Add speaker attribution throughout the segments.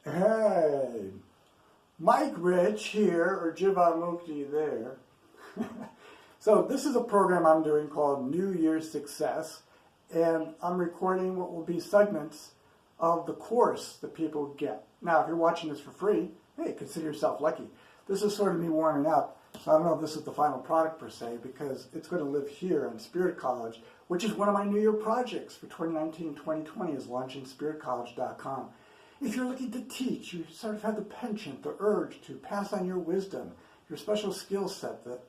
Speaker 1: Hey, Mike Rich here, or Jivamukti there. So this is a program I'm doing called New Year's Success, and I'm recording what will be segments of the course that people get. Now, if you're watching this for free, hey, consider yourself lucky. This is sort of me warming up, so I don't know if this is the final product per se, because it's going to live here in Spirit College, which is one of my New Year projects for 2019-2020 is launching spiritcollege.com. If you're looking to teach, you sort of have the penchant, the urge to pass on your wisdom, your special skill set, the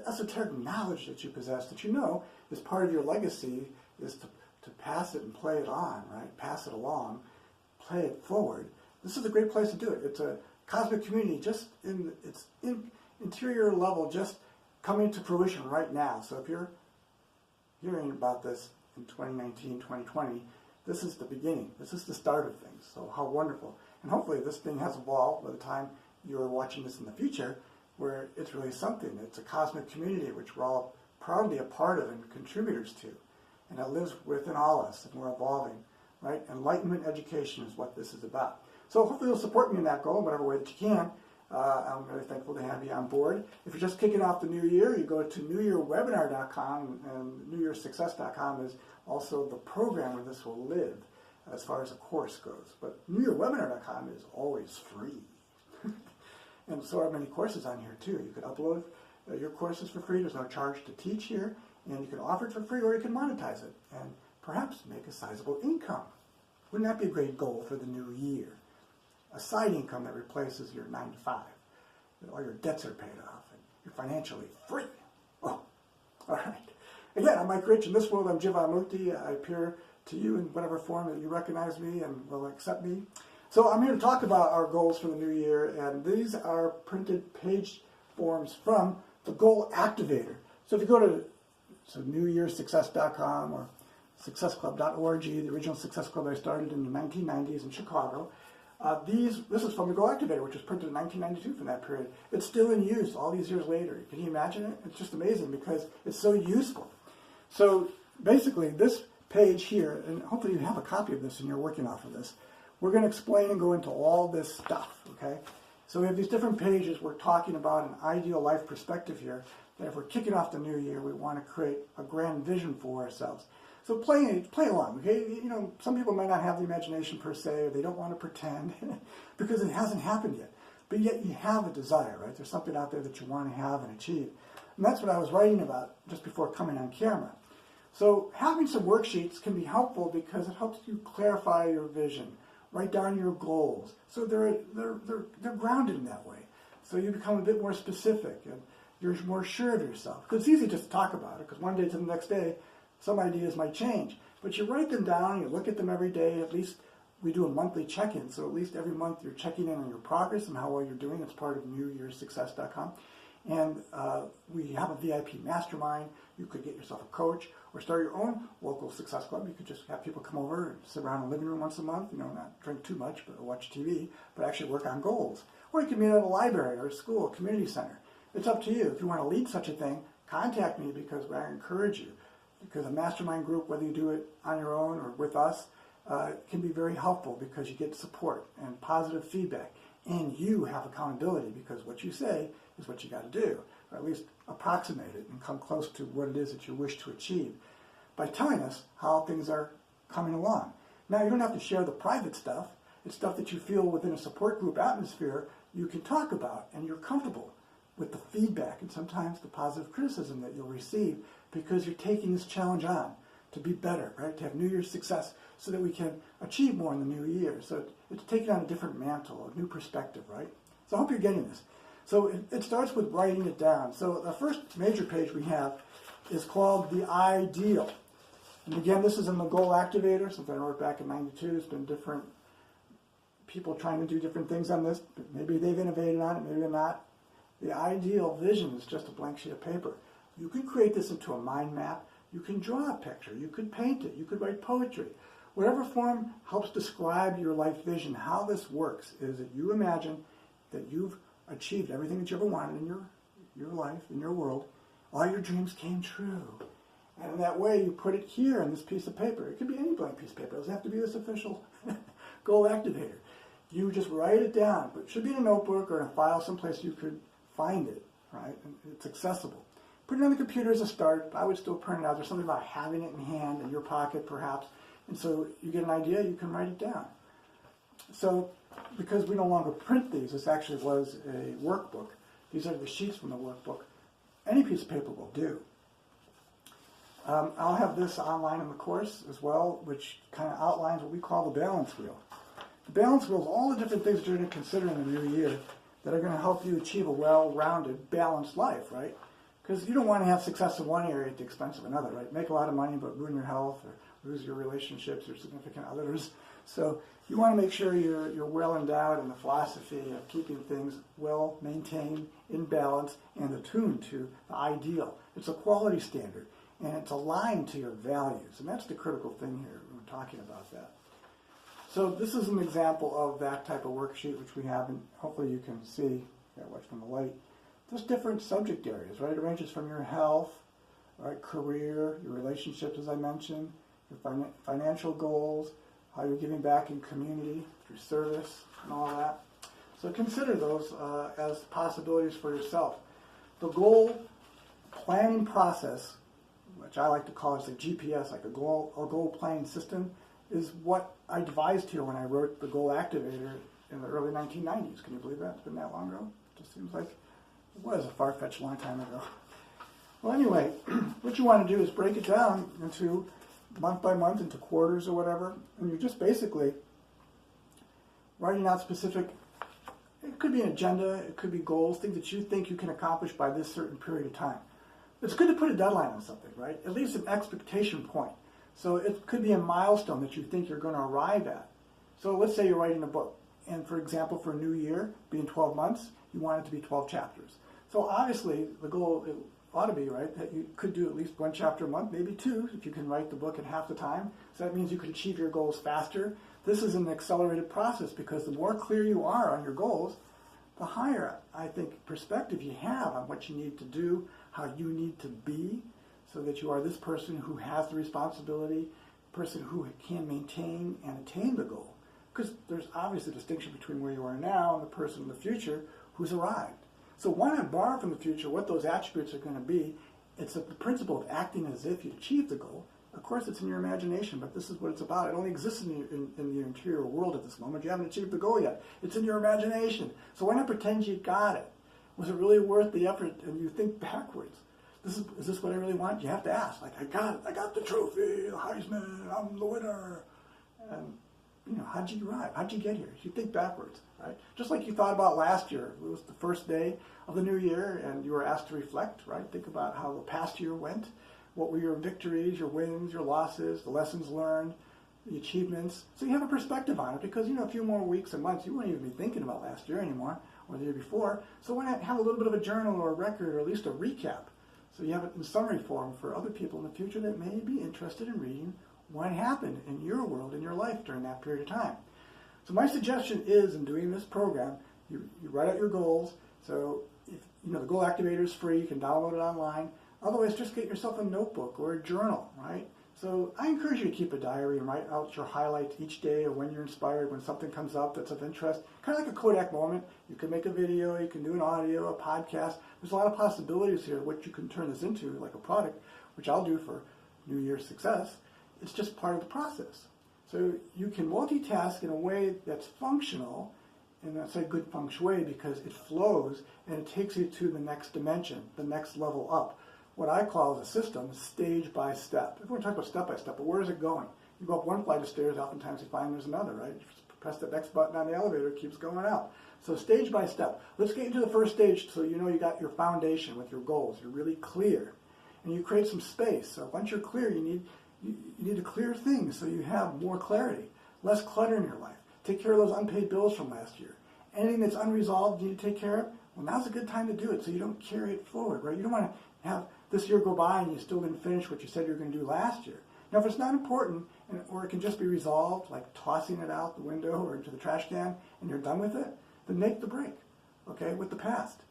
Speaker 1: esoteric knowledge that you possess, that you know is part of your legacy, is to pass it and play it on, right? Pass it along, play it forward. This is a great place to do it. It's a cosmic community just in its interior level, just coming to fruition right now. So if you're hearing about this in 2019, 2020, this is the beginning. This is the start of things. So how wonderful. And hopefully this thing has evolved by the time you're watching this in the future, where it's really something. It's a cosmic community which we're all proudly a part of and contributors to. And it lives within all us, and we're evolving, right? Enlightenment education is what this is about. So hopefully you'll support me in that goal in whatever way that you can. I'm very thankful to have you on board. If you're just kicking off the new year, you go to newyearwebinar.com, and newyearsuccess.com is also the program where this will live as far as a course goes. But newyearwebinar.com is always free. And so are many courses on here too. You can upload your courses for free. There's no charge to teach here. And you can offer it for free, or you can monetize it and perhaps make a sizable income. Wouldn't that be a great goal for the new year? A side income that replaces your 9 to 5. All your debts are paid off and you're financially free. Oh, all right. Again, I'm Mike Rich. In this world, I'm Jivamukti. I appear to you in whatever form that you recognize me and will accept me. So I'm here to talk about our goals for the new year, and these are printed page forms from the Goal Activator. So if you go to newyearsuccess.com or successclub.org, the original Success Club I started in the 1990s in Chicago, this is from the Goal Activator, which was printed in 1992 from that period. It's still in use all these years later. Can you imagine it? It's just amazing because it's so useful. So basically, this page here, and hopefully you have a copy of this and you're working off of this, we're going to explain and go into all this stuff, okay? So we have these different pages. We're talking about an ideal life perspective here, that if we're kicking off the new year, we want to create a grand vision for ourselves. So play along, okay? You know, some people might not have the imagination per se, or they don't want to pretend because it hasn't happened yet. But yet you have a desire, right? There's something out there that you want to have and achieve. And that's what I was writing about just before coming on camera. So having some worksheets can be helpful because it helps you clarify your vision, write down your goals. So they're grounded in that way. So you become a bit more specific and you're more sure of yourself. Because it's easy just to talk about it, because one day to the next day, some ideas might change. But you write them down, you look at them every day. At least we do a monthly check-in, so at least every month you're checking in on your progress and how well you're doing. It's part of newyearsuccess.com. And we have a VIP mastermind. You could get yourself a coach or start your own local success club. You could just have people come over and sit around in the living room once a month, you know, not drink too much, but watch TV, but actually work on goals. Or you could meet at a library or a school, a community center. It's up to you. If you want to lead such a thing, contact me because I encourage you. Because a mastermind group, whether you do it on your own or with us, can be very helpful because you get support and positive feedback. And you have accountability because what you say is what you got to do, or at least approximate it and come close to what it is that you wish to achieve by telling us how things are coming along. Now, you don't have to share the private stuff. It's stuff that you feel within a support group atmosphere you can talk about, and you're comfortable with the feedback and sometimes the positive criticism that you'll receive because you're taking this challenge on to be better, right? To have New Year's success so that we can achieve more in the new year. So it's taking on a different mantle, a new perspective, right? So I hope you're getting this. So it starts with writing it down. So the first major page we have is called The Ideal. And again, this is in the Goal Activator, something I wrote back in '92. There's been different people trying to do different things on this. Maybe they've innovated on it, maybe they're not. The ideal vision is just a blank sheet of paper. You can create this into a mind map. You can draw a picture. You could paint it. You could write poetry. Whatever form helps describe your life vision. How this works is that you imagine that you've achieved everything that you ever wanted in your life, in your world. All your dreams came true. And in that way, you put it here on this piece of paper. It could be any blank piece of paper. It doesn't have to be this official Goal Activator. you just write it down. But it should be in a notebook or in a file someplace you could find it, right? And it's accessible. Put it on the computer as a start. I would still print it out. There's something about having it in hand, in your pocket perhaps. And so you get an idea, you can write it down. So because we no longer print these, this actually was a workbook. These are the sheets from the workbook. Any piece of paper will do. I'll have this online in the course as well, which kind of outlines what we call the balance wheel. The balance wheel is all the different things that you're going to consider in the new year that are going to help you achieve a well-rounded, balanced life, right? Because you don't want to have success in one area at the expense of another, right? Make a lot of money but ruin your health or lose your relationships or significant others. So you want to make sure you're well endowed in the philosophy of keeping things well maintained, in balance, and attuned to the ideal. It's a quality standard, and it's aligned to your values. And that's the critical thing here. We're talking about that. So this is an example of that type of worksheet, which we have, and hopefully you can see, watch from the light. There's different subject areas, right? It ranges from your health, right, career, your relationships, as I mentioned, your financial goals, how you're giving back in community, through service, and all that. So consider those as possibilities for yourself. The goal planning process, which I like to call it a GPS, like a goal planning system, is what I devised here when I wrote the Goal Activator in the early 1990s. Can you believe that? It's been that long ago? It just seems like it was a far-fetched long time ago. Well, anyway, what you want to do is break it down into month by month, into quarters or whatever, and you're just basically writing out specific, it could be an agenda, it could be goals, things that you think you can accomplish by this certain period of time. It's good to put a deadline on something, right? At least an expectation point. So it could be a milestone that you think you're going to arrive at. So let's say you're writing a book, and for example, for a new year, being 12 months, you want it to be 12 chapters. So obviously, the goal ought to be, right, that you could do at least one chapter a month, maybe two, if you can write the book in half the time. So that means you can achieve your goals faster. This is an accelerated process because the more clear you are on your goals, the higher, I think, perspective you have on what you need to do, how you need to be, so that you are this person who has the responsibility, person who can maintain and attain the goal. Because there's obviously a distinction between where you are now and the person in the future who's arrived. So why not borrow from the future what those attributes are going to be? It's the principle of acting as if you achieved the goal. Of course, it's in your imagination, but this is what it's about. It only exists in the interior world at this moment. You haven't achieved the goal yet. It's in your imagination. So why not pretend you got it? Was it really worth the effort? And you think backwards. Is this what I really want? You have to ask. Like, I got the trophy, the Heisman, I'm the winner. And, how'd you arrive? How'd you get here? You think backwards, right? Just like you thought about last year. It was the first day of the new year, and you were asked to reflect, right? Think about how the past year went. What were your victories, your wins, your losses, the lessons learned, the achievements. So you have a perspective on it because, a few more weeks and months, you wouldn't even be thinking about last year anymore or the year before. So why not have a little bit of a journal or a record or at least a recap? So you have it in summary form for other people in the future that may be interested in reading what happened in your world, in your life during that period of time. So my suggestion is, in doing this program, you write out your goals. So if the Goal Activator is free, you can download it online. Otherwise, just get yourself a notebook or a journal, right? So I encourage you to keep a diary and write out your highlights each day or when you're inspired, when something comes up that's of interest. Kind of like a Kodak moment. You can make a video, you can do an audio, a podcast. There's a lot of possibilities here, what you can turn this into, like a product, which I'll do for New Year's success. It's just part of the process. So you can multitask in a way that's functional, and that's a good feng shui because it flows and it takes you to the next dimension, the next level up. What I call as a system, stage by step. Everyone talks about step by step, but where is it going? You go up one flight of stairs, oftentimes you find there's another, right? You press the next button on the elevator, it keeps going out. So stage by step. Let's get into the first stage so you got your foundation with your goals. You're really clear. And you create some space. So once you're clear, you need to clear things so you have more clarity, less clutter in your life. Take care of those unpaid bills from last year. Anything that's unresolved you need to take care of, well, now's a good time to do it so you don't carry it forward, right? You don't want to have this year go by and you still didn't finish what you said you were going to do last year. Now, if it's not important, or it can just be resolved, like tossing it out the window or into the trash can, and you're done with it, then make the break, okay, with the past.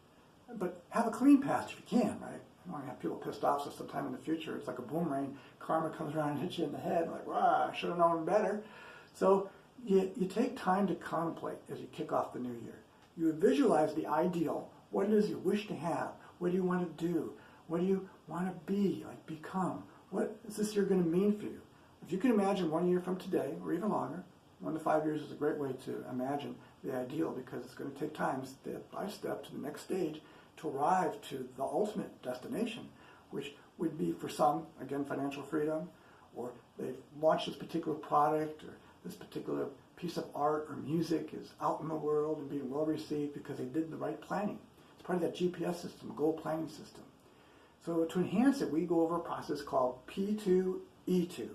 Speaker 1: But have a clean past if you can, right? You don't want to have people pissed off so sometime in the future it's like a boomerang. Karma comes around and hits you in the head, like, wow, I should have known better. So you take time to contemplate as you kick off the new year. You visualize the ideal, what it is you wish to have, what do you want to do, what do you want to be, like become, what is this year going to mean for you? If you can imagine 1 year from today, or even longer, 1 to 5 years is a great way to imagine the ideal, because it's going to take time, step by step, to the next stage to arrive to the ultimate destination, which would be for some, again, financial freedom, or they've launched this particular product, or this particular piece of art or music is out in the world and being well received because they did the right planning. It's part of that GPS system, goal planning system. So to enhance it, we go over a process called P2E2.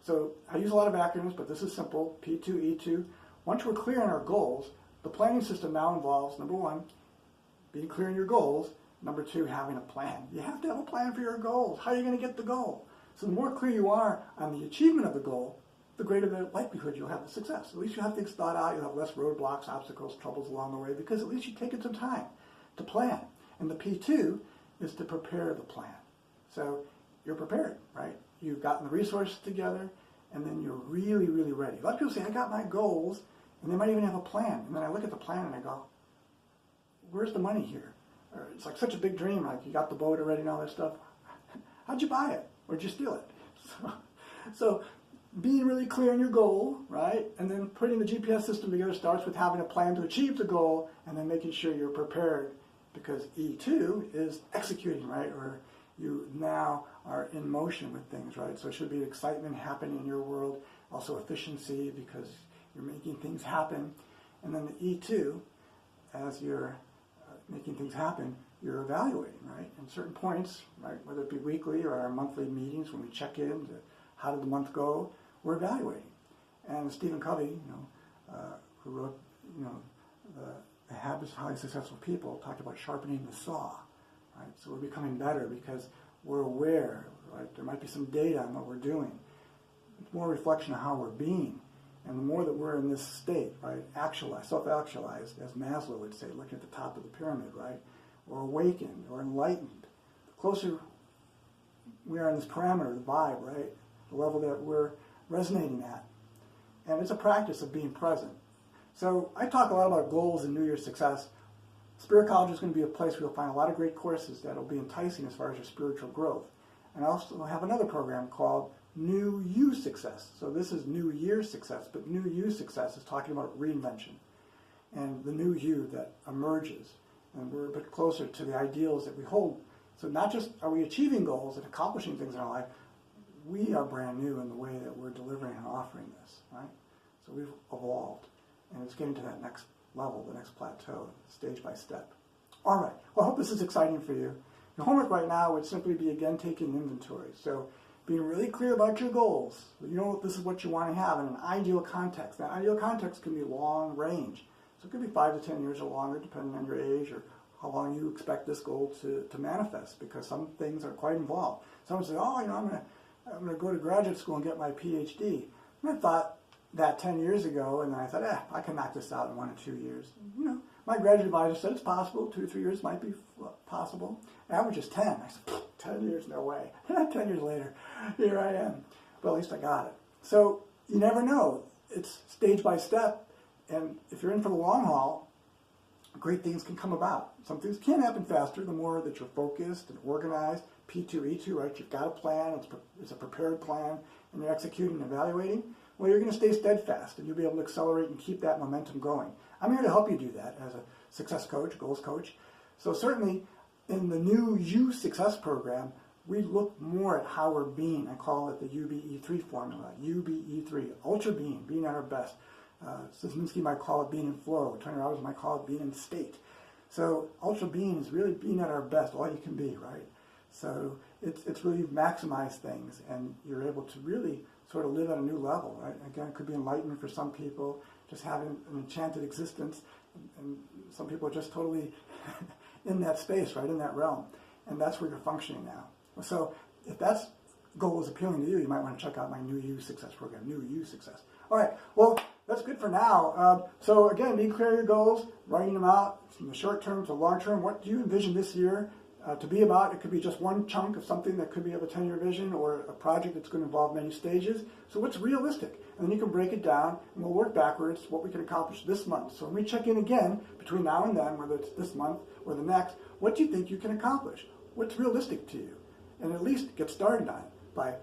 Speaker 1: So I use a lot of acronyms, but this is simple, P2E2. Once we're clear on our goals, the planning system now involves, number one, being clear on your goals. Number two, having a plan. You have to have a plan for your goals. How are you going to get the goal? So the more clear you are on the achievement of the goal, the greater the likelihood you'll have the success. At least you have things thought out, you'll have less roadblocks, obstacles, troubles along the way, because at least you've taken some time to plan. And the P2 is to prepare the plan. So you're prepared, right? You've gotten the resources together, and then you're really, really ready. A lot of people say, I got my goals, and they might even have a plan. And then I look at the plan and I go, where's the money here? Or it's like such a big dream, like you got the boat already and all that stuff. How'd you buy it? Or did you steal it? So being really clear on your goal, right? And then putting the GPS system together starts with having a plan to achieve the goal, and then making sure you're prepared, because E2 is executing, right? Or you now are in motion with things, right? So it should be excitement happening in your world, also efficiency because you're making things happen. And then the E2, as you're making things happen, you're evaluating, right? And certain points, right, whether it be weekly or our monthly meetings when we check in to how did the month go, we're evaluating. And Stephen Covey, who wrote, The Habits of Highly Successful People, talked about sharpening the saw, right? So we're becoming better because we're aware, right? There might be some data on what we're doing. It's more a reflection of how we're being. And the more that we're in this state, right, actualized, self-actualized, as Maslow would say, looking at the top of the pyramid, right, or awakened, or enlightened, the closer we are in this parameter, the vibe, right, the level that we're resonating at. And it's a practice of being present. So I talk a lot about goals and New Year's success. Spirit College is going to be a place where you'll find a lot of great courses that will be enticing as far as your spiritual growth. And I also have another program called New You Success. So this is New Year Success, but New You Success is talking about reinvention and the new you that emerges. And we're a bit closer to the ideals that we hold. So not just are we achieving goals and accomplishing things in our life, we are brand new in the way that we're delivering and offering this, right? So we've evolved, and it's getting to that next level, the next plateau, stage by step. All right, well, I hope this is exciting for you. Your homework right now would simply be, again, taking inventory. So being really clear about your goals. You know this is what you want to have in an ideal context. That ideal context can be long range. So it could be 5 to 10 years or longer, depending on your age or how long you expect this goal to manifest, because some things are quite involved. Someone says, I'm going to go to graduate school and get my PhD. And I thought that 10 years ago, and then I thought, I can knock this out in 1 or 2 years. My graduate advisor said it's possible. 2 or 3 years might be possible. Average is 10. I said, 10 years, no way. 10 years later, here I am. But at least I got it. So you never know. It's stage by step. And if you're in for the long haul, great things can come about. Some things can happen faster the more that you're focused and organized. P2E2, right? You've got a plan. It's a prepared plan. And you're executing and evaluating. Well, you're going to stay steadfast, and you'll be able to accelerate and keep that momentum going. I'm here to help you do that as a success coach, goals coach. So certainly in the New You Success program, we look more at how we're being. I call it the UBE3 formula, UBE3, ultra being at our best. Szymanski might call it being in flow. Tony Robbins might call it being in state. So ultra being is really being at our best, all you can be, right? So it's really maximize things, and you're able to really sort of live at a new level, right? Again, it could be enlightenment for some people, just having an enchanted existence, and some people are just totally in that space, right, in that realm. And that's where you're functioning now. So if that goal is appealing to you, you might want to check out my New You Success program, New You Success. All right, well, that's good for now. So again, being clear on your goals, writing them out from the short term to long term. What do you envision this year to be about. It could be just one chunk of something that could be of a 10-year vision or a project that's going to involve many stages. So what's realistic? And then you can break it down and we'll work backwards what we can accomplish this month. So when we check in again between now and then, whether it's this month or the next, what do you think you can accomplish? What's realistic to you? And at least get started on it by